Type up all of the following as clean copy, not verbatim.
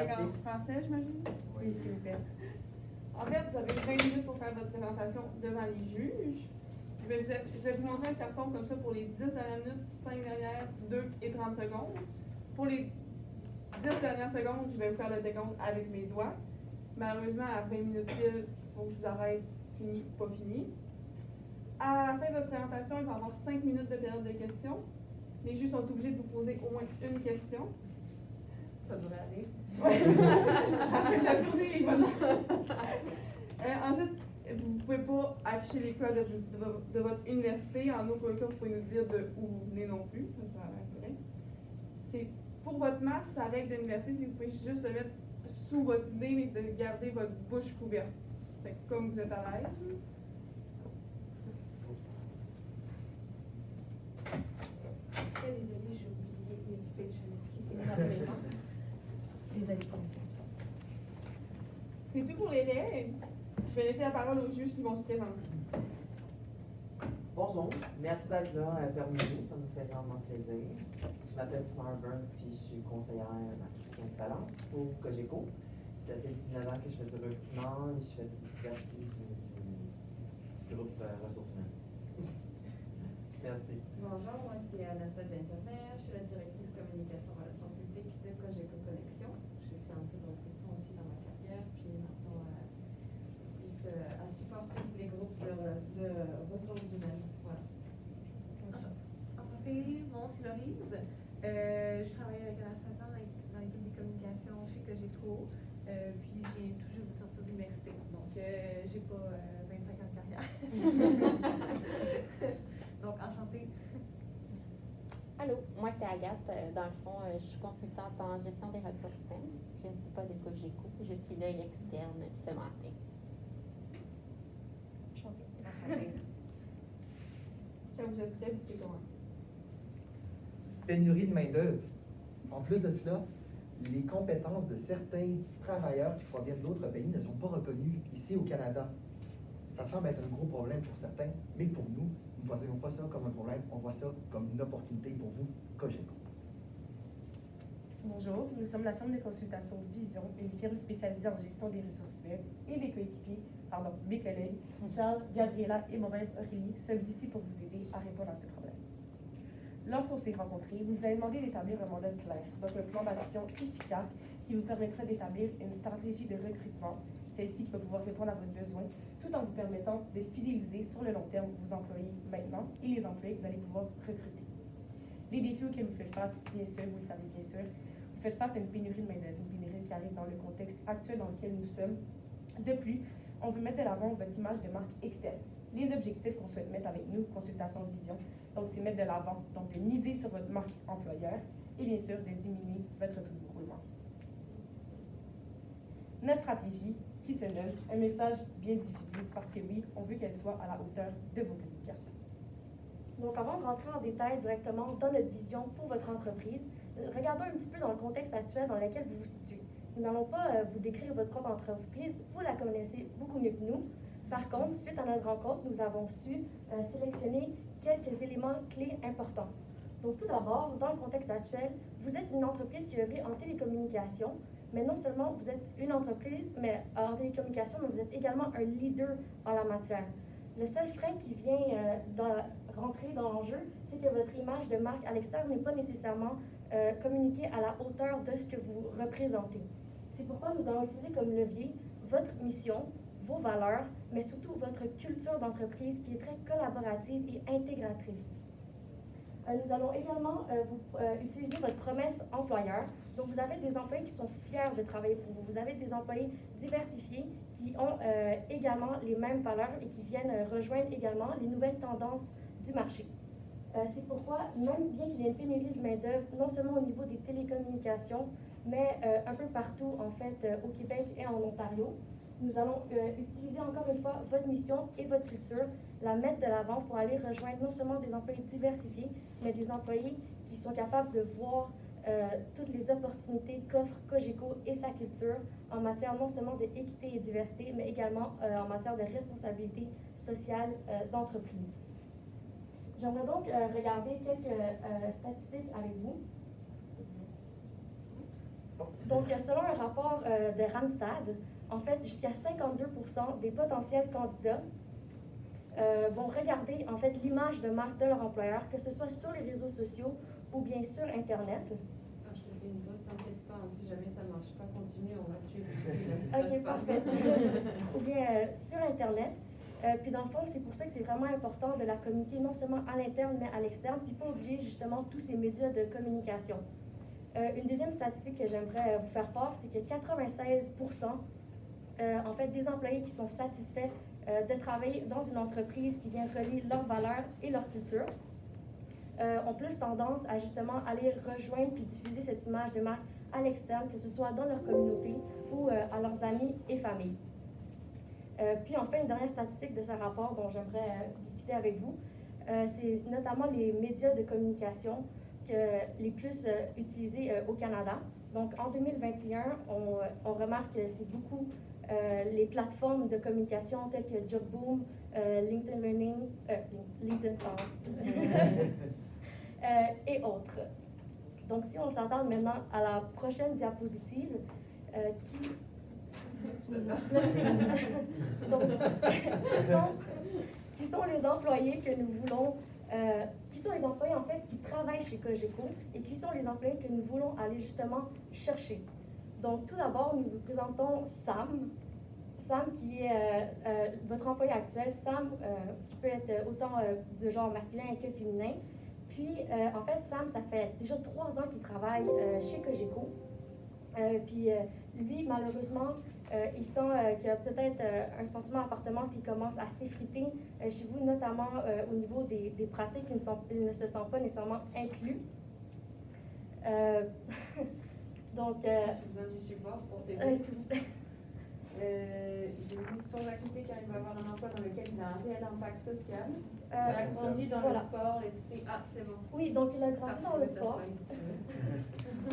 Merci. En français, j'imagine? Oui, s'il vous plaît. En fait, vous avez 20 minutes pour faire votre présentation devant les juges. Je vais vous montrer un carton comme ça pour les 10 dernières minutes, 5 dernières, 2 et 30 secondes. Pour les 10 dernières secondes, je vais vous faire le décompte avec mes doigts. Malheureusement, à 20 minutes pile, il faut que je vous arrête, fini, pas fini. À la fin de votre présentation, il va y avoir 5 minutes de période de questions. Les juges sont obligés de vous poser au moins une question. Ça devrait aller. Après la journée, il va ensuite, vous ne pouvez pas afficher les codes de votre université. En aucun cas, vous pouvez nous dire de où vous venez non plus. Ça sert à rien. C'est pour votre masque, sa règle de l'université, c'est que vous pouvez juste le mettre sous votre nez, mais de garder votre bouche couverte. Fait que comme vous êtes à l'aise. Désolée, j'ai oublié une pitch, excusez-moi. Désolée pour l'interruption. C'est tout pour les règles. Je vais laisser la parole aux juges qui vont se présenter. Bonjour, merci d'être là parmi nous, ça nous fait grandement plaisir. Je m'appelle Summer Burns, puis je suis conseillère en acquisition de talent pour Cogeco. Ça fait 19 ans que je fais du recrutement et je fais de l'expertise du groupe ressources humaines. Merci. Bonjour, moi c'est Anastasia Intermer, je suis la directrice communication relations publiques de Cogeco Connexion. J'ai fait un peu de recrutement aussi dans ma carrière, puis maintenant plus à supporter les groupes de ressources humaines. Voilà. Enchantée, mon nom c'est Laurise. Je travaille avec Anastasia dans l'équipe des communications chez Cogeco. Puis j'ai tout juste de sortir de l'université. Donc j'ai pas 25 ans de carrière. Donc enchantée. Allô, moi c'est Agathe. Dans le fond, je suis consultante en gestion des ressources humaines. Je ne suis pas de Cogeco. Je suis là externe ce matin. Enchantée. Quand vous êtes prêts, vous pouvez commencer. Pénurie de main-d'œuvre. En plus de cela, les compétences de certains travailleurs qui proviennent d'autres pays ne sont pas reconnues ici au Canada. Ça semble être un gros problème pour certains, mais pour nous, nous ne voyons pas ça comme un problème, on voit ça comme une opportunité pour vous, Cogeco. Bonjour, nous sommes la firme de consultation Vision, une firme spécialisée en gestion des ressources humaines, et mes collègues, Charles, Gabriela et moi-même, Aurélie, sommes ici pour vous aider à répondre à ce problème. Lorsqu'on s'est rencontrés, vous nous avez demandé d'établir un mandat clair, donc un plan d'action efficace qui vous permettra d'établir une stratégie de recrutement, celle-ci qui va pouvoir répondre à votre besoin, tout en vous permettant de fidéliser sur le long terme vos employés maintenant et les employés que vous allez pouvoir recruter. Les défis auxquels vous faites face, bien sûr, vous le savez bien sûr, vous faites face à une pénurie de main-d'œuvre, une pénurie qui arrive dans le contexte actuel dans lequel nous sommes. De plus, on veut mettre de l'avant votre image de marque externe. Les objectifs qu'on souhaite mettre avec nous, Consultation Vision, donc c'est mettre de l'avant, donc de miser sur votre marque employeur et bien sûr de diminuer votre taux de roulement. Notre stratégie qui se nomme un message bien diffusé parce que oui, on veut qu'elle soit à la hauteur de vos communications. Donc, avant de rentrer en détail directement dans notre vision pour votre entreprise, regardons un petit peu dans le contexte actuel dans lequel vous vous situez. Nous n'allons pas vous décrire votre propre entreprise, vous la connaissez beaucoup mieux que nous. Par contre, suite à notre rencontre, nous avons su sélectionner quelques éléments clés importants. Donc, tout d'abord, dans le contexte actuel, vous êtes une entreprise qui œuvre en télécommunication, mais non seulement vous êtes une entreprise en télécommunication, mais vous êtes également un leader en la matière. Le seul frein qui vient rentrer dans l'enjeu, c'est que votre image de marque à l'extérieur n'est pas nécessairement communiquée à la hauteur de ce que vous représentez. C'est pourquoi nous allons utiliser comme levier votre mission, vos valeurs, mais surtout votre culture d'entreprise qui est très collaborative et intégratrice. Nous allons également utiliser votre promesse employeur. Donc, vous avez des employés qui sont fiers de travailler pour vous. Vous avez des employés diversifiés qui ont également les mêmes valeurs et qui viennent rejoindre également les nouvelles tendances du marché. C'est pourquoi, même bien qu'il y ait une pénurie de main-d'œuvre, non seulement au niveau des télécommunications, mais un peu partout, en fait, au Québec et en Ontario, nous allons utiliser encore une fois votre mission et votre culture, la mettre de l'avant pour aller rejoindre non seulement des employés diversifiés, mais des employés qui sont capables de voir toutes les opportunités qu'offre Cogeco et sa culture en matière non seulement d'équité et diversité, mais également en matière de responsabilité sociale d'entreprise. J'aimerais donc regarder quelques statistiques avec vous. Donc, selon un rapport de Randstad, en fait, jusqu'à 52% des potentiels candidats vont regarder en fait l'image de marque de leur employeur, que ce soit sur les réseaux sociaux ou bien sur Internet. Ah, je te fais une pause, t'inquiète pas, si jamais ça ne marche pas, continue, on va suivre aussi. Ok, parfait. Ou bien sur Internet. Puis dans le fond, c'est pour ça que c'est vraiment important de la communiquer non seulement à l'interne, mais à l'externe, puis pas oublier justement tous ces médias de communication. Une deuxième statistique que j'aimerais vous faire part, c'est que 96% en fait, des employés qui sont satisfaits de travailler dans une entreprise qui vient relier leurs valeurs et leur culture ont plus tendance à justement aller rejoindre puis diffuser cette image de marque à l'externe, que ce soit dans leur communauté ou à leurs amis et familles. Puis enfin, une dernière statistique de ce rapport dont j'aimerais discuter avec vous, c'est notamment les médias de communication les plus utilisés au Canada. Donc en 2021, on remarque que c'est beaucoup les plateformes de communication telles que JobBoom, LinkedIn Learning, et autres. Donc si on s'attarde maintenant à la prochaine diapositive, donc, qui sont les employés que nous voulons, qui sont les employés en fait qui travaillent chez Cogeco et qui sont les employés que nous voulons aller justement chercher. Donc tout d'abord, nous vous présentons Sam. Sam qui est votre employé actuel. Sam qui peut être autant du genre masculin que féminin. Puis en fait, Sam, ça fait déjà 3 ans qu'il travaille chez Cogeco. Puis lui, malheureusement, il sent qu'il y a peut-être un sentiment d'appartenance qui commence à s'effriter chez vous, notamment au niveau des pratiques. Il ne se sent pas nécessairement inclus. Donc, Si vous en suis pas, pour ces s'il vous plaît. J'ai une mission d'activité car il va avoir un emploi dans lequel il a un réel impact social. Il Euh, a grandi dans voilà. le sport, l'esprit. Ah, c'est bon. Oui, donc il a grandi dans le sport.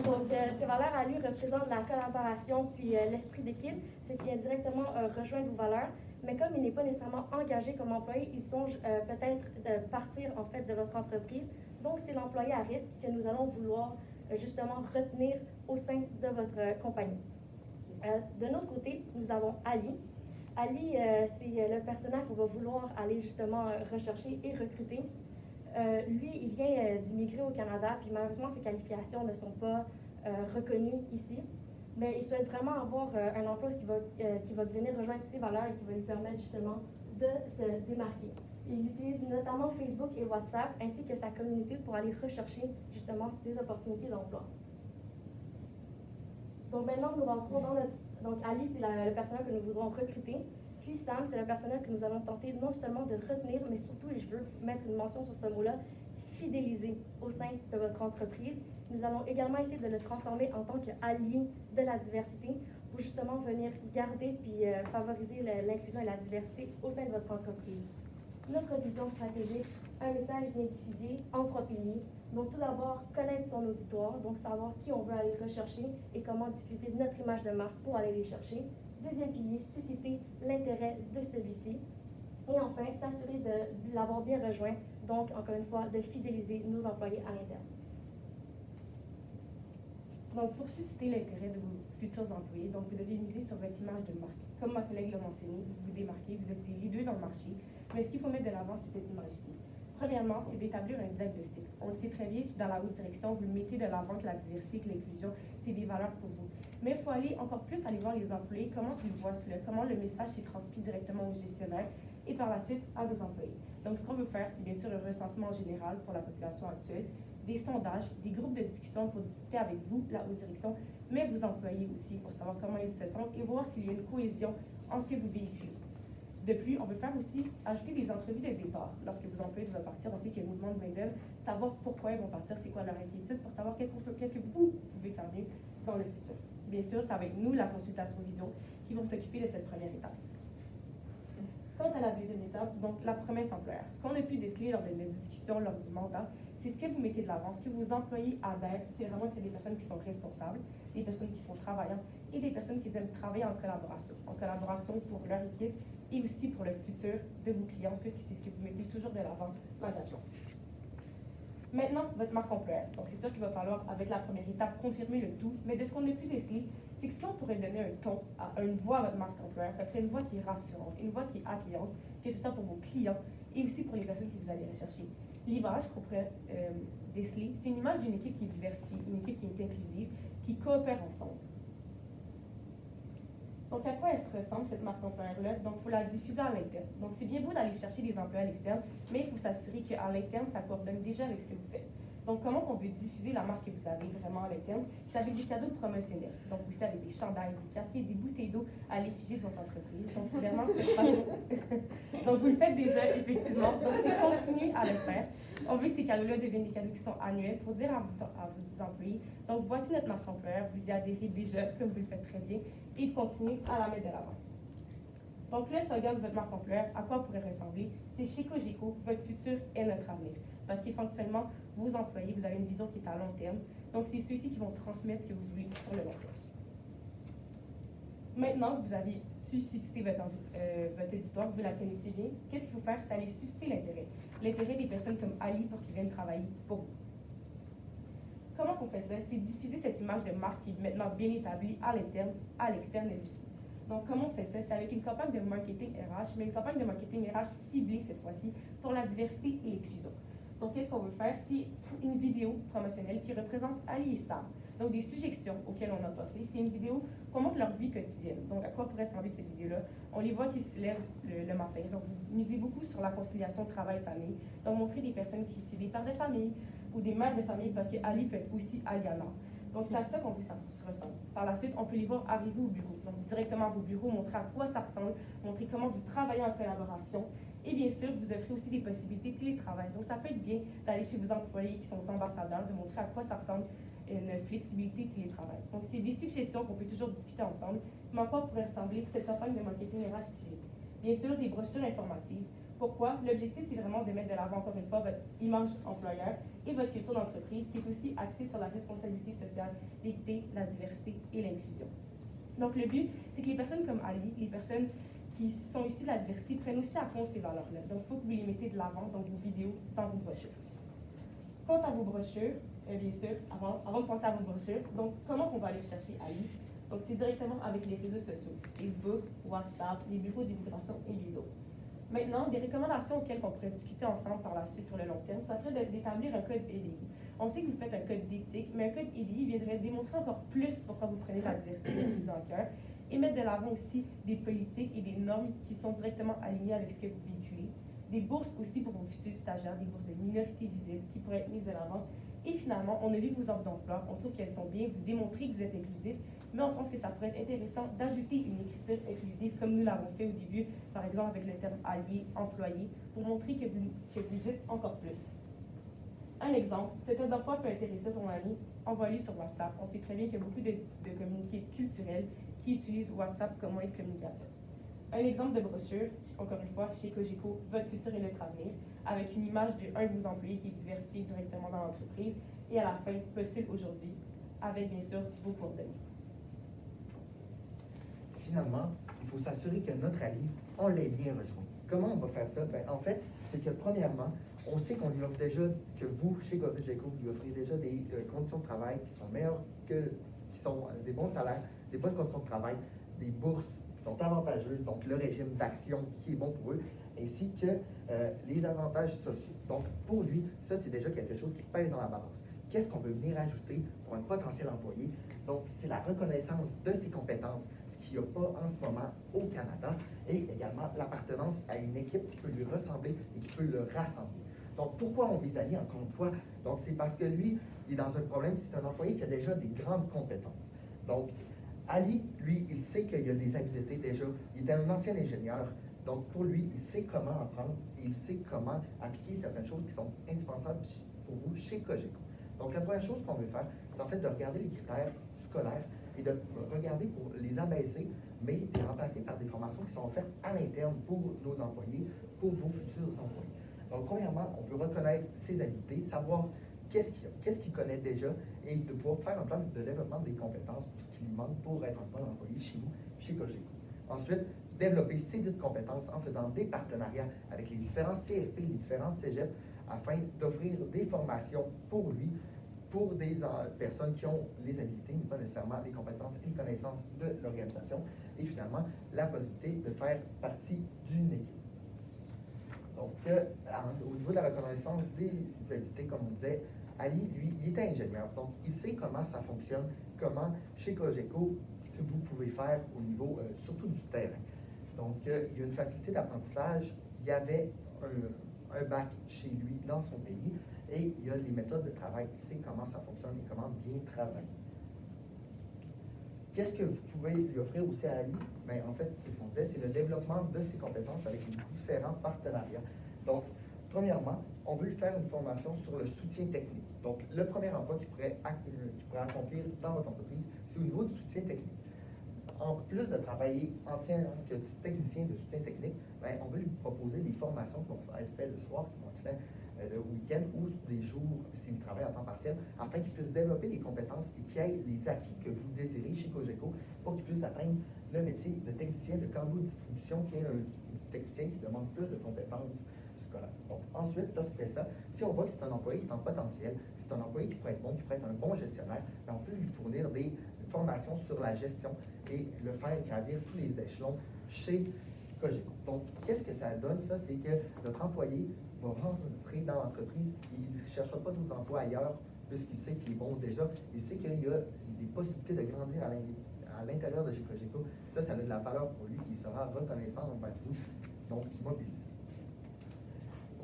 Donc, ces valeurs à lui représentent la collaboration puis l'esprit d'équipe, ce qui vient directement rejoindre vos valeurs. Mais comme il n'est pas nécessairement engagé comme employé, il songe peut-être de partir en fait de votre entreprise. Donc, c'est l'employé à risque que nous allons vouloir justement retenir au sein de votre compagnie. De notre côté, nous avons Ali. Ali, c'est le personnage qu'on va vouloir aller justement rechercher et recruter. Lui, il vient d'immigrer au Canada, puis malheureusement, ses qualifications ne sont pas reconnues ici. Mais il souhaite vraiment avoir un emploi qui va venir rejoindre ses valeurs et qui va lui permettre justement de se démarquer. Il utilise notamment Facebook et WhatsApp, ainsi que sa communauté pour aller rechercher justement des opportunités d'emploi. Donc maintenant, nous rentrons dans notre... Donc Ali, c'est le personnel que nous voudrons recruter. Puis Sam, c'est le personnel que nous allons tenter non seulement de retenir, mais surtout, et je veux mettre une mention sur ce mot-là, fidéliser au sein de votre entreprise. Nous allons également essayer de le transformer en tant qu'allié de la diversité pour justement venir garder puis favoriser l'inclusion et la diversité au sein de votre entreprise. Notre vision stratégique, un message bien diffusé en 3 piliers. Donc tout d'abord, connaître son auditoire, donc savoir qui on veut aller rechercher et comment diffuser notre image de marque pour aller les chercher. Deuxième pilier, susciter l'intérêt de celui-ci. Et enfin, s'assurer de l'avoir bien rejoint, donc encore une fois, de fidéliser nos employés à l'interne. Donc, pour susciter l'intérêt de vos futurs employés, donc vous devez miser sur votre image de marque. Comme ma collègue l'a mentionné, vous vous démarquez, vous êtes des leaders dans le marché, mais ce qu'il faut mettre de l'avant, c'est cette image-ci. Premièrement, c'est d'établir un diagnostic. On le sait très bien, dans la haute direction, vous mettez de l'avant que la diversité, que l'inclusion, c'est des valeurs pour vous. Mais il faut aller encore plus aller voir les employés, comment ils voient cela, comment le message s'est transmis directement aux gestionnaires et par la suite à nos employés. Donc, ce qu'on veut faire, c'est bien sûr un recensement général pour la population actuelle, des sondages, des groupes de discussion pour discuter avec vous, la haute direction, mais vos employés aussi, pour savoir comment ils se sentent et voir s'il y a une cohésion en ce que vous véhiculez. De plus, on veut faire aussi ajouter des entrevues de départ. Lorsque vos employés doivent partir, on sait qu'il y a un mouvement de main-d'œuvre, savoir pourquoi ils vont partir, c'est quoi leur inquiétude, pour savoir qu'est-ce que vous pouvez faire mieux dans le futur. Bien sûr, c'est avec nous, la consultation vision, qui vont s'occuper de cette première étape. Quant à la deuxième étape, donc la promesse employeur. Ce qu'on a pu déceler lors de notre discussion, lors du mandat, c'est ce que vous mettez de l'avant, ce que vos employés adhèrent. C'est vraiment des personnes qui sont responsables, des personnes qui sont travaillantes et des personnes qui aiment travailler en collaboration pour leur équipe et aussi pour le futur de vos clients, puisque c'est ce que vous mettez toujours de l'avant, l'engagement. Maintenant, votre marque employeur. Donc, c'est sûr qu'il va falloir, avec la première étape, confirmer le tout. Mais de ce qu'on a pu déceler, c'est que ce qu'on pourrait donner un ton, une voix à votre marque employeur, ça serait une voix qui est rassurante, une voix qui est accueillante, que ce soit pour vos clients et aussi pour les personnes que vous allez rechercher. L'image qu'on pourrait déceler, c'est une image d'une équipe qui est diversifiée, une équipe qui est inclusive, qui coopère ensemble. Donc, à quoi elle se ressemble, cette marque employeur-là? Donc, il faut la diffuser à l'interne. Donc, c'est bien beau d'aller chercher des emplois à l'externe, mais il faut s'assurer qu'à l'interne, ça coordonne déjà avec ce que vous faites. Donc, comment on veut diffuser la marque que vous avez vraiment à l'interne? C'est avec des cadeaux promotionnels. Donc, aussi avec des chandails, des casquettes, des bouteilles d'eau à l'effigie de votre entreprise. Donc, c'est vraiment de cette façon. Donc, vous le faites déjà, effectivement. Donc, c'est continuer à le faire. On veut que ces cadeaux-là deviennent des cadeaux qui sont annuels pour dire à vos employés, donc, voici notre marque employeur, vous y adhérez déjà, comme vous le faites très bien, et de continuer à la mettre de l'avant. Donc, le slogan de votre marque employeur, à quoi pourrait ressembler? C'est chez Cogeco, votre futur est notre avenir. Parce qu'éventuellement, vos employés, vous avez une vision qui est à long terme. Donc, c'est ceux-ci qui vont transmettre ce que vous voulez sur le long terme. Maintenant que vous avez suscité votre auditoire, vous la connaissez bien, qu'est-ce qu'il faut faire? C'est aller susciter l'intérêt. L'intérêt des personnes comme Ali pour qu'ils viennent travailler pour vous. Comment on fait ça? C'est diffuser cette image de marque qui est maintenant bien établie à l'interne, à l'externe et aussi. Donc, comment on fait ça? C'est avec une campagne de marketing RH, mais une campagne de marketing RH ciblée cette fois-ci pour la diversité et l'inclusion. Donc, qu'est-ce qu'on veut faire? C'est une vidéo promotionnelle qui représente Ali et Sam. Donc, des suggestions auxquelles on a passé. C'est une vidéo qu'on montre leur vie quotidienne. Donc, à quoi pourrait servir cette vidéo-là? On les voit qui se lèvent le matin. Donc, vous misez beaucoup sur la conciliation travail-famille. Donc, montrer des personnes qui sont des pères de famille ou des mères de famille, parce que Ali peut être aussi Aliana. Donc, c'est à ça qu'on veut que ça se ressemble. Par la suite, on peut les voir arriver au bureau. Donc, directement à vos bureaux, montrer à quoi ça ressemble, montrer comment vous travaillez en collaboration. Et bien sûr, vous offrez aussi des possibilités de télétravail. Donc, ça peut être bien d'aller chez vos employés qui sont ambassadeurs, de montrer à quoi ça ressemble une flexibilité de télétravail. Donc, c'est des suggestions qu'on peut toujours discuter ensemble, mais encore pourrait ressembler que cette campagne de marketing RH ciblée. Bien sûr, des brochures informatives. Pourquoi? L'objectif, c'est vraiment de mettre de l'avant, encore une fois, votre image employeur et votre culture d'entreprise, qui est aussi axée sur la responsabilité sociale, l'équité, la diversité et l'inclusion. Donc, le but, c'est que les personnes comme Ali, les personnes qui sont issues de la diversité, prennent aussi à compte ces valeurs-là. Donc, il faut que vous les mettez de l'avant dans vos vidéos, dans vos brochures. Quant à vos brochures, bien sûr, avant de penser à vos brochures, donc, comment on va aller chercher Ali? Donc, c'est directement avec les réseaux sociaux, Facebook, WhatsApp, les bureaux d'immigration et les autres. Maintenant, des recommandations auxquelles on pourrait discuter ensemble par la suite sur le long terme, ça serait d'établir un code EDI. On sait que vous faites un code d'éthique, mais un code EDI viendrait démontrer encore plus pourquoi vous prenez la diversité et l'inclusion à cœur, et mettre de l'avant aussi des politiques et des normes qui sont directement alignées avec ce que vous véhiculez, des bourses aussi pour vos futurs stagiaires, des bourses de minorité visible qui pourraient être mises de l'avant. Et finalement, on a vu vos offres d'emploi, on trouve qu'elles sont bien, vous démontrez que vous êtes inclusif, mais on pense que ça pourrait être intéressant d'ajouter une écriture inclusive comme nous l'avons fait au début, par exemple avec le terme allié, employé, pour montrer que vous dites encore plus. Un exemple, cette offre d'emploi peut intéresser ton ami, envoie-lui sur WhatsApp. On sait très bien qu'il y a beaucoup de communiqués culturels qui utilisent WhatsApp comme moyen de communication. Un exemple de brochure, encore une fois, chez Cogeco, votre futur est notre avenir, avec une image d'un de vos employés qui est diversifié directement dans l'entreprise, et à la fin, postule aujourd'hui, avec bien sûr vos coordonnées. Finalement, il faut s'assurer que notre allié, on l'ait bien rejoint. Comment on va faire ça? Ben, en fait, c'est que premièrement, on sait qu'on lui offre déjà, que vous, chez Cogeco, vous lui offrez déjà des conditions de travail qui sont meilleures qui sont des bons salaires, des bonnes conditions de travail, des bourses qui sont avantageuses, donc le régime d'action qui est bon pour eux, ainsi que les avantages sociaux. Donc, pour lui, ça, c'est déjà quelque chose qui pèse dans la balance. Qu'est-ce qu'on veut venir ajouter pour un potentiel employé? Donc, c'est la reconnaissance de ses compétences, ce qu'il n'y a pas en ce moment au Canada, et également l'appartenance à une équipe qui peut lui ressembler et qui peut le rassembler. Donc, pourquoi on vise Ali, encore une fois? Donc, c'est parce que lui, il est dans un problème, c'est un employé qui a déjà des grandes compétences. Donc, Ali, lui, il sait qu'il y a des habiletés déjà. Il est un ancien ingénieur. Donc, pour lui, il sait comment apprendre et il sait comment appliquer certaines choses qui sont indispensables pour vous chez Cogeco. Donc, la première chose qu'on veut faire, c'est en fait de regarder les critères scolaires et de regarder pour les abaisser, mais de les remplacer par des formations qui sont offertes à l'interne pour nos employés, pour vos futurs employés. Donc, premièrement, on peut reconnaître ses habiletés, savoir qu'est-ce qu'il connaît déjà et de pouvoir faire un plan de développement des compétences pour ce qui lui manque pour être un bon employé chez nous, chez Cogeco. Ensuite, développer ces dites compétences en faisant des partenariats avec les différents CFP, les différents cégeps, afin d'offrir des formations pour lui, pour des personnes qui ont les habilités, mais pas nécessairement les compétences et les connaissances de l'organisation, et finalement la possibilité de faire partie d'une équipe. Donc, au niveau de la reconnaissance des habilités, comme on disait, Ali, lui, il était ingénieur, donc il sait comment ça fonctionne, comment chez Cogeco, ce que vous pouvez faire au niveau surtout du terrain. Donc, il y a une facilité d'apprentissage, il y avait un bac chez lui dans son pays, et il y a des méthodes de travail, il sait comment ça fonctionne et comment bien travailler. Qu'est-ce que vous pouvez lui offrir aussi à Ali? Bien, en fait, c'est ce qu'on disait, c'est le développement de ses compétences avec les différents partenariats. Donc, premièrement, on veut lui faire une formation sur le soutien technique. Donc, le premier emploi qu'il pourrait accomplir dans votre entreprise, c'est au niveau du soutien technique. En plus de travailler en tant que technicien de soutien technique, bien, on veut lui proposer des formations qui vont être faites le soir, qui vont être faites le week-end ou des jours s'il travaille à temps partiel, afin qu'il puisse développer les compétences et qu'il ait les acquis que vous désirez chez Cogeco pour qu'il puisse atteindre le métier de technicien de cargo-distribution, qui est un technicien qui demande plus de compétences scolaires. Donc, ensuite, lorsqu'il fait ça, si on voit que c'est un employé qui est en potentiel, c'est un employé qui pourrait être bon, qui pourrait être un bon gestionnaire, bien, on peut lui fournir des formations sur la gestion et le faire gravir tous les échelons chez Cogeco. Donc, qu'est-ce que ça donne, ça? C'est que notre employé va rentrer dans l'entreprise, il ne cherchera pas d'autres emplois ailleurs, puisqu'il sait qu'il est bon déjà, il sait qu'il y a des possibilités de grandir à l'intérieur de chez Cogeco. Ça a de la valeur pour lui, il sera reconnaissant envers vous, donc mobilisé.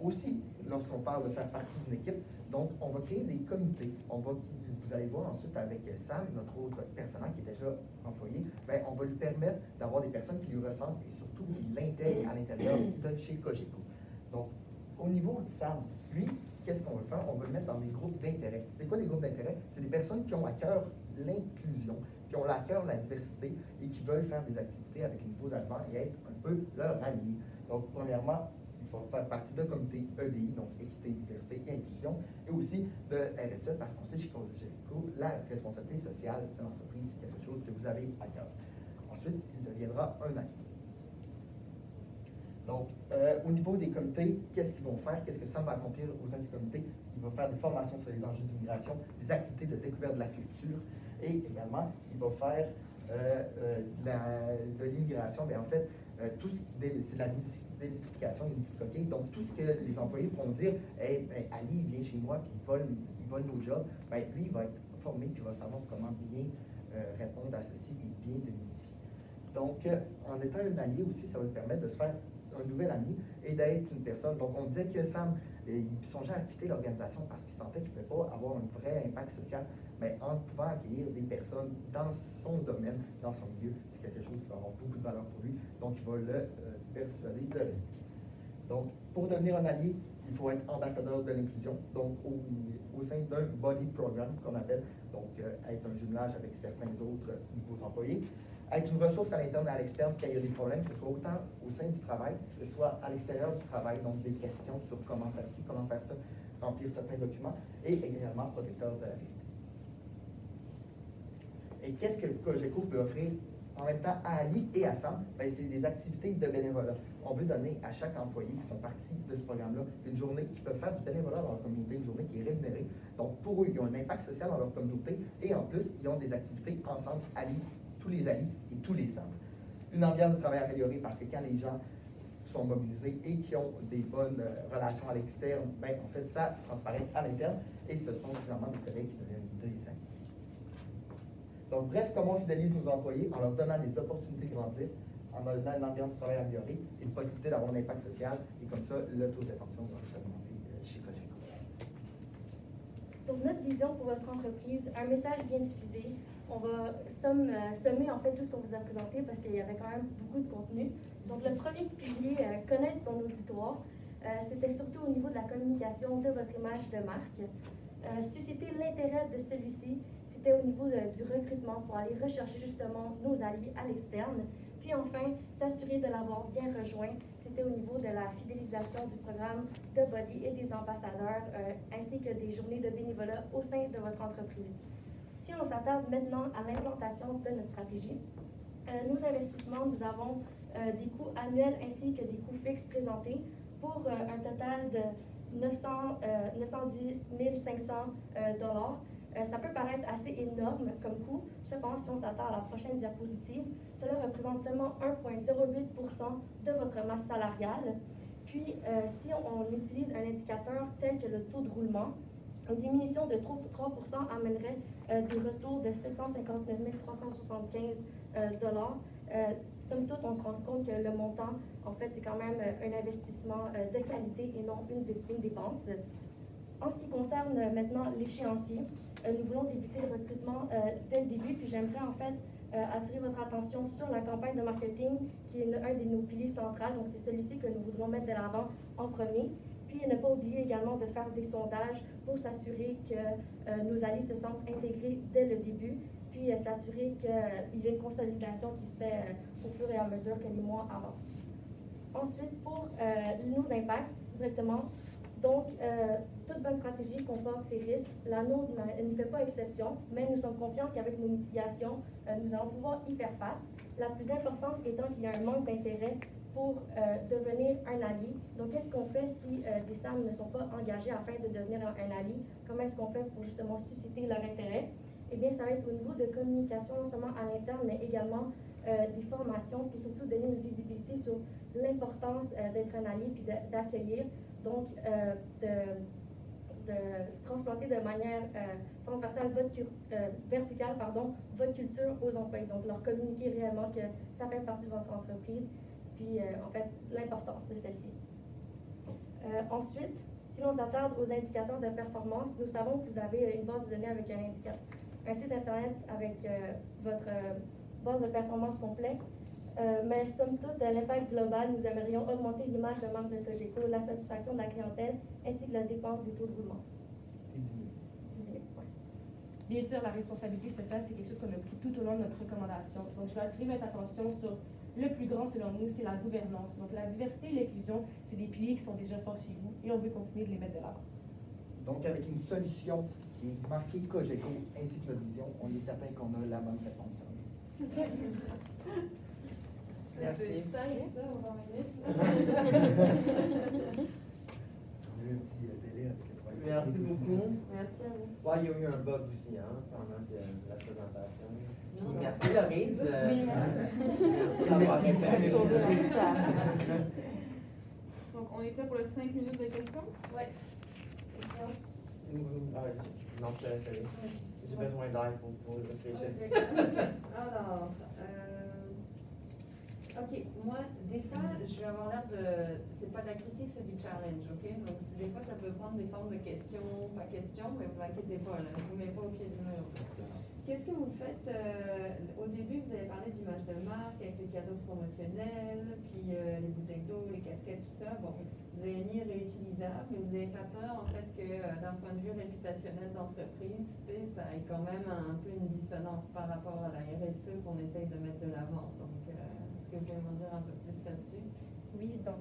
Aussi, lorsqu'on parle de faire partie d'une équipe, donc on va créer des comités. Vous allez voir ensuite avec Sam, notre autre personnel qui est déjà employé, bien, on va lui permettre d'avoir des personnes qui lui ressemblent et surtout qui l'intègrent à l'intérieur de chez Cogeco. Donc, au niveau de Sam, lui, qu'est-ce qu'on veut faire? On veut le mettre dans des groupes d'intérêt. C'est quoi des groupes d'intérêt? C'est des personnes qui ont à cœur l'inclusion, qui ont à cœur la diversité et qui veulent faire des activités avec les nouveaux arrivants et être un peu leur alliés. Donc, premièrement, il faut faire partie d'un comité EDI, donc équité, diversité et inclusion, et aussi de RSE, parce qu'on sait chez Cogeco, la responsabilité sociale de l'entreprise, c'est quelque chose que vous avez à cœur. Ensuite, il deviendra un allié. Donc, au niveau des comités, qu'est-ce qu'ils vont faire? Qu'est-ce que Sam va accomplir au sein de ces comités? Il va faire des formations sur les enjeux d'immigration, des activités de découverte de la culture, et également, il va faire de l'immigration, bien en fait, tout ce c'est la démystification des petites coquilles. Donc, tout ce que les employés pourront dire, hey, ben, Ali, il vient chez moi, puis il vole nos jobs, ben, lui, il va être formé, puis il va savoir comment bien répondre à ceci, puis bien démystifier. Donc, en étant un allié aussi, ça va lui permettre de se faire un nouvel ami et d'être une personne. Donc, on disait que Sam, il songeait à quitter l'organisation parce qu'il sentait qu'il ne pouvait pas avoir un vrai impact social, mais en pouvant accueillir des personnes dans son domaine, dans son milieu, c'est quelque chose qui va avoir beaucoup de valeur pour lui, donc il va le persuader de rester. Donc, pour devenir un allié, il faut être ambassadeur de l'inclusion, donc au sein d'un body program qu'on appelle, donc être un jumelage avec certains autres nouveaux employés, être une ressource à l'interne et à l'externe quand il y a des problèmes, que ce soit autant au sein du travail, que ce soit à l'extérieur du travail, donc des questions sur comment faire ci, comment faire ça, remplir certains documents, et également protecteur de la vérité. Et qu'est-ce que Cogeco peut offrir en même temps à Ali et à Sam? Ben, c'est des activités de bénévolat. On veut donner à chaque employé qui font partie de ce programme-là une journée qui peut faire du bénévolat dans leur communauté, une journée qui est rémunérée. Donc, pour eux, ils ont un impact social dans leur communauté et en plus, ils ont des activités ensemble, Ali, tous les alliés et tous les Sam. Une ambiance de travail améliorée parce que quand les gens sont mobilisés et qui ont des bonnes relations à l'externe, ben, en fait, ça transparaît à l'interne et ce sont finalement des collègues qui deviennent des amis. Donc, bref, comment on fidélise nos employés? En leur donnant des opportunités de grandir, en leur donnant une ambiance de travail améliorée et une possibilité d'avoir un impact social, et comme ça, le taux d'attention va augmenter chez Cogeco. Donc, notre vision pour votre entreprise, un message bien diffusé. On va sommer en fait tout ce qu'on vous a présenté parce qu'il y avait quand même beaucoup de contenu. Donc, le premier pilier, connaître son auditoire, c'était surtout au niveau de la communication de votre image de marque. Susciter l'intérêt de celui-ci, c'était au niveau du recrutement pour aller rechercher justement nos alliés à l'externe. Puis enfin, s'assurer de l'avoir bien rejoint, c'était au niveau de la fidélisation du programme de Body et des ambassadeurs, ainsi que des journées de bénévolat au sein de votre entreprise. Si on s'attarde maintenant à l'implantation de notre stratégie, nos investissements, nous avons des coûts annuels ainsi que des coûts fixes présentés pour un total de 910 500 dollars. Ça peut paraître assez énorme comme coût. Cependant, si on s'attend à la prochaine diapositive, cela représente seulement 1,08% de votre masse salariale. Puis, si on utilise un indicateur tel que le taux de roulement, une diminution de 3% amènerait des retours de 759 375 dollars. Somme toute, on se rend compte que le montant, en fait, c'est quand même un investissement de qualité et non une dépense. En ce qui concerne maintenant l'échéancier, nous voulons débuter le recrutement dès le début, puis j'aimerais en fait attirer votre attention sur la campagne de marketing qui est un de nos piliers centrales. Donc, c'est celui-ci que nous voudrons mettre de l'avant en premier. Puis, ne pas oublier également de faire des sondages pour s'assurer que nos alliés se sentent intégrés dès le début, puis s'assurer qu'il y a une consolidation qui se fait au fur et à mesure que les mois avancent. Ensuite, pour nos impacts directement, donc, toute bonne stratégie comporte ses risques. La nôtre ne fait pas exception, mais nous sommes confiants qu'avec nos mitigations, nous allons pouvoir y faire face. La plus importante étant qu'il y a un manque d'intérêt pour devenir un allié. Donc, qu'est-ce qu'on fait si des SAM ne sont pas engagés afin de devenir un allié? Comment est-ce qu'on fait pour justement susciter leur intérêt? Eh bien, ça va être au niveau de communication, non seulement à l'interne, mais également des formations, puis surtout donner une visibilité sur l'importance d'être un allié, puis d'accueillir. Donc, de transplanter de manière transversale, verticale, votre culture aux employés. Donc, leur communiquer réellement que ça fait partie de votre entreprise, puis en fait, l'importance de celle-ci. Ensuite, si l'on s'attarde aux indicateurs de performance, nous savons que vous avez une base de données avec un site Internet avec votre base de performance complète. Mais somme toute, l'impact global, nous aimerions augmenter l'image de marque de Cogeco, la satisfaction de la clientèle, ainsi que la dépense des taux de roulement. Bien sûr, la responsabilité sociale, c'est quelque chose qu'on a pris tout au long de notre recommandation. Donc, je vais attirer votre attention sur le plus grand, selon nous, c'est la gouvernance. Donc, la diversité et l'inclusion, c'est des piliers qui sont déjà forts chez vous et on veut continuer de les mettre de l'avant. Donc, avec une solution qui est marquée Cogeco ainsi que notre vision, on est certain qu'on a la bonne réponse. Merci. C'est simple, ça, on va en minutes. On a eu un petit délai avec le problème. Merci beaucoup. Merci à vous. Ouais, il y a eu un bug aussi pendant la présentation. Puis merci Laurise. Oui, merci. Merci d'avoir répondu. Donc, on est prêt pour les 5 minutes de questions? Oui. Non, je te laisse aller. J'ai besoin d'air pour réfléchir. Alors, ok, moi, des fois, je vais avoir l'air de. C'est pas de la critique, c'est du challenge, ok? Donc, des fois, ça peut prendre des formes de questions, pas questions, mais vous inquiétez pas, là, je vous mets pas au pied du mur. Qu'est-ce que vous faites? Au début, vous avez parlé d'image de marque avec les cadeaux promotionnels, puis les bouteilles d'eau, les casquettes, tout ça. Bon, vous avez mis réutilisable, mais vous n'avez pas peur, en fait, que d'un point de vue réputationnel d'entreprise, ça ait quand même un peu une dissonance par rapport à la RSE qu'on essaye de mettre de l'avant. Donc, est-ce que vous pouvez m'en dire un peu plus là-dessus? Oui, donc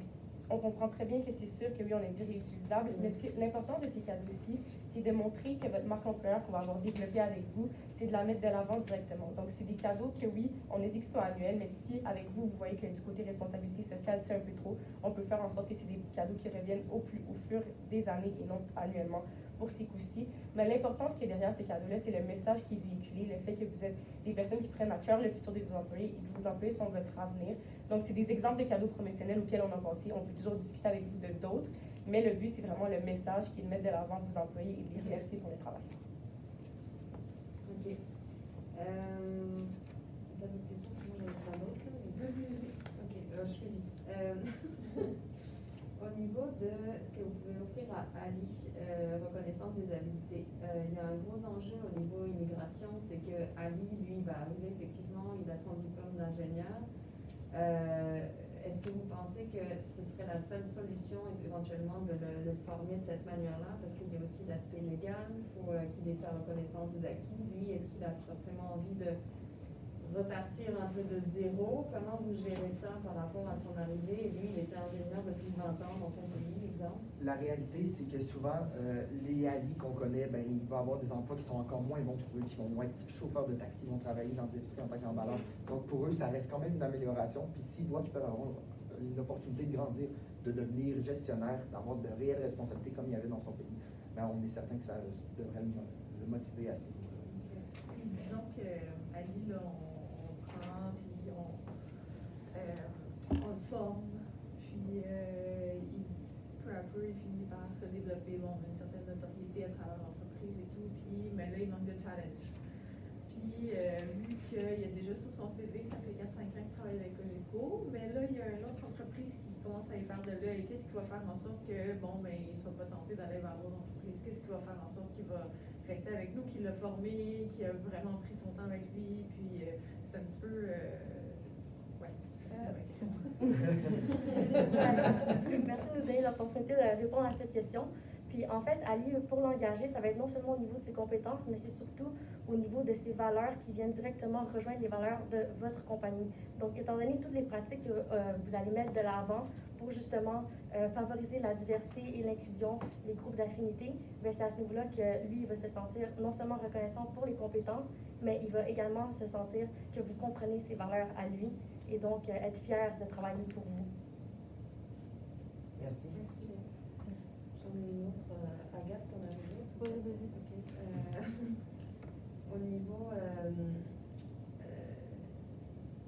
on comprend très bien que c'est sûr que oui, on a dit réutilisable, mais l'importance de ces cadeaux-ci, c'est de montrer que votre marque employeur qu'on va avoir développée avec vous, c'est de la mettre de l'avant directement. Donc, c'est des cadeaux que oui, on a dit qu'ils soient annuels, mais si avec vous, vous voyez que du côté responsabilité sociale, c'est un peu trop, on peut faire en sorte que c'est des cadeaux qui reviennent au fur des années et non annuellement pour ces coups-ci. Mais l'importance qui est derrière ces cadeaux-là, c'est le message qui est véhiculé, le fait que vous êtes des personnes qui prennent à cœur le futur de vos employés et que vos employés sont votre avenir. Donc, c'est des exemples de cadeaux promotionnels auxquels on a pensé. On peut toujours discuter avec vous de d'autres, mais le but, c'est vraiment le message qui est de mettre de l'avant vos employés et de les remercier pour le travail. Ok. Vous avez une question? Moi, j'en ai pas d'autres. Ok, je fais vite. Au niveau de ce que vous pouvez offrir à Ali, reconnaissance des habilités, il y a un gros enjeu au niveau immigration, c'est que Ali, lui, va arriver effectivement, il a son diplôme d'ingénieur. Est-ce que vous pensez que ce serait la seule solution éventuellement de le former de cette manière-là? Parce qu'il y a aussi l'aspect légal, il faut qu'il ait sa reconnaissance des acquis. Lui, est-ce qu'il a forcément envie de repartir un peu de zéro? Comment vous gérez ça par rapport à son arrivée? Lui, il était ingénieur depuis 20 ans dans son pays, exemple. La réalité, c'est que souvent, les alliés qu'on connaît, ben, il va avoir des emplois qui sont encore moins bons pour eux, qui vont moins être chauffeurs de taxi, ils vont travailler dans des épiceries en tant qu'emballeurs. Donc, pour eux, ça reste quand même une amélioration. Puis, s'ils voient qu'ils peuvent avoir une opportunité de grandir de devenir gestionnaire, d'avoir de réelles responsabilités comme il y avait dans son pays, ben, on est certain que ça devrait le motiver à ce niveau-là. Puis disons qu'à lui, là, on prend, puis on le forme, puis peu à peu, il finit par se développer, bon, une certaine notoriété à travers l'entreprise et tout, puis, mais là, il manque de challenge. Puis, vu qu'il y a déjà sur son CV, ça fait 4-5 ans qu'il travaille avec Cogeco, mais là, il y a une autre entreprise qui commence à y faire de l'œil. Qu'est-ce qui va faire en sorte que, bon, ben, il ne soit pas tenté d'aller vers l'autre entreprise? Qu'est-ce qui va faire en sorte qu'il va rester avec nous, qu'il l'a formé, qu'il a vraiment pris son temps avec lui, puis c'est un petit peu... ouais, c'est ça ma question. Merci de nous donner l'opportunité de répondre à cette question. Puis en fait, Ali, pour l'engager, ça va être non seulement au niveau de ses compétences, mais c'est surtout au niveau de ses valeurs qui viennent directement rejoindre les valeurs de votre compagnie. Donc, étant donné toutes les pratiques que vous allez mettre de l'avant pour justement favoriser la diversité et l'inclusion, les groupes d'affinité, c'est à ce niveau-là que lui, il va se sentir non seulement reconnaissant pour les compétences, mais il va également se sentir que vous comprenez ses valeurs à lui et donc être fier de travailler pour vous. Merci. J'en ai une autre. Agathe, t'en as une autre? Oui, oui, ok. Au niveau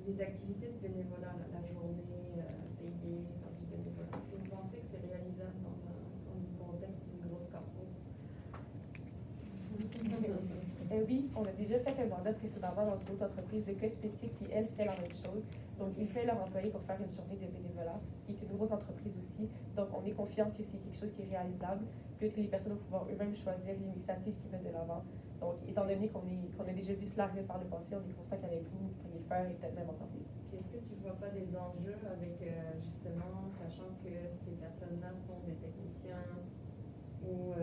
des activités de bénévolat, la journée payée, faire du bénévolat, est-ce que vous pensez que c'est réalisable dans le contexte d'une grosse corpo? Oui, on a déjà fait un mandat précédemment dans une autre entreprise de cosmétiques qui, elle, fait la même chose. Donc, ils paient leurs employés pour faire une journée de bénévolat, qui est une grosse entreprise aussi. Donc, on est confiant que c'est quelque chose qui est réalisable, puisque les personnes vont pouvoir eux-mêmes choisir l'initiative qu'ils mettent de l'avant. Donc, étant donné qu'on a déjà vu cela arriver par le passé, on est conscient qu'avec vous, vous pourriez le faire et peut-être même encore mieux. Est-ce que tu ne vois pas des enjeux avec, justement, sachant que ces personnes-là sont des techniciens ou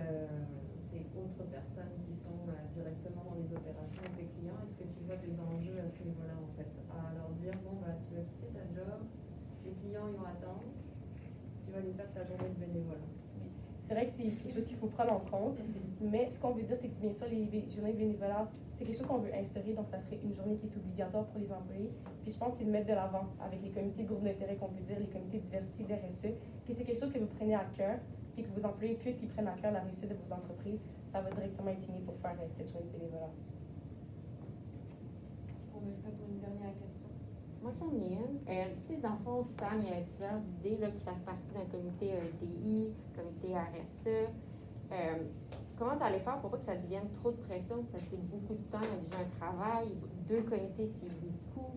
des autres personnes qui sont directement dans les opérations avec les clients? Est-ce que tu vois des enjeux à ce niveau-là, en fait, à leur dire, bon, bah, tu vas quitter ta job, les clients, ils vont attendre, tu vas aller faire ta journée de bénévolat? C'est vrai que c'est quelque chose qu'il faut prendre en compte, mais ce qu'on veut dire, c'est que bien sûr, les journées de bénévolat, c'est quelque chose qu'on veut instaurer, donc ça serait une journée qui est obligatoire pour les employés. Puis je pense que c'est de mettre de l'avant avec les comités de groupe d'intérêt qu'on veut dire, les comités de diversité d'RSE, puis c'est quelque chose que vous prenez à cœur, puis que vos employés, puisqu'ils prennent à cœur la réussite de vos entreprises, ça va directement être pour faire cette journée de bénévolat. On est prêt pour une dernière question. Moi, j'en ai une. Tu sais, dans le fond, Sam, il y a plusieurs idées là, qui fassent partie d'un comité EDI, comité RSE. Comment tu allais faire pour pas que ça devienne trop de pression? Parce que c'est beaucoup de temps, il y a déjà un travail, 2 comités, c'est beaucoup.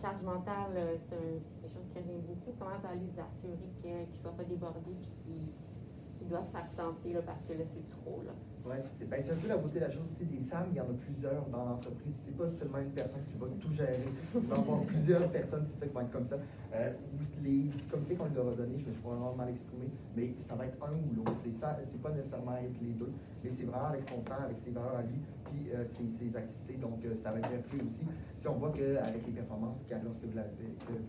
Charge mentale, c'est quelque chose qui revient beaucoup. Comment tu allais les assurer qu'ils ne soient pas débordés et qu'ils doivent s'absenter parce que là, c'est trop? Là. Oui, c'est un peu la beauté de la chose. Tu sais, des SAM, il y en a plusieurs dans l'entreprise. C'est pas seulement une personne qui va tout gérer. Il va y avoir plusieurs personnes, c'est ça, qui vont être comme ça. Les comités qu'on leur a donnés, je me suis probablement mal exprimé, mais ça va être un ou l'autre. C'est pas nécessairement être les deux, mais c'est vraiment avec son temps, avec ses valeurs à lui, puis ses activités. Donc, ça va être reflet aussi. Si on voit qu'avec les performances, lorsque vous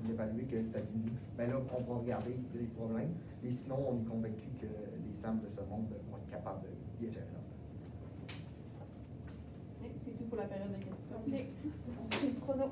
l'évaluez, que ça diminue, bien là, on va regarder les problèmes. Mais sinon, on est convaincu que les SAM de ce monde vont être capables de bien gérer leur temps. C'est tout pour la période de questions. OK. On suit le chrono.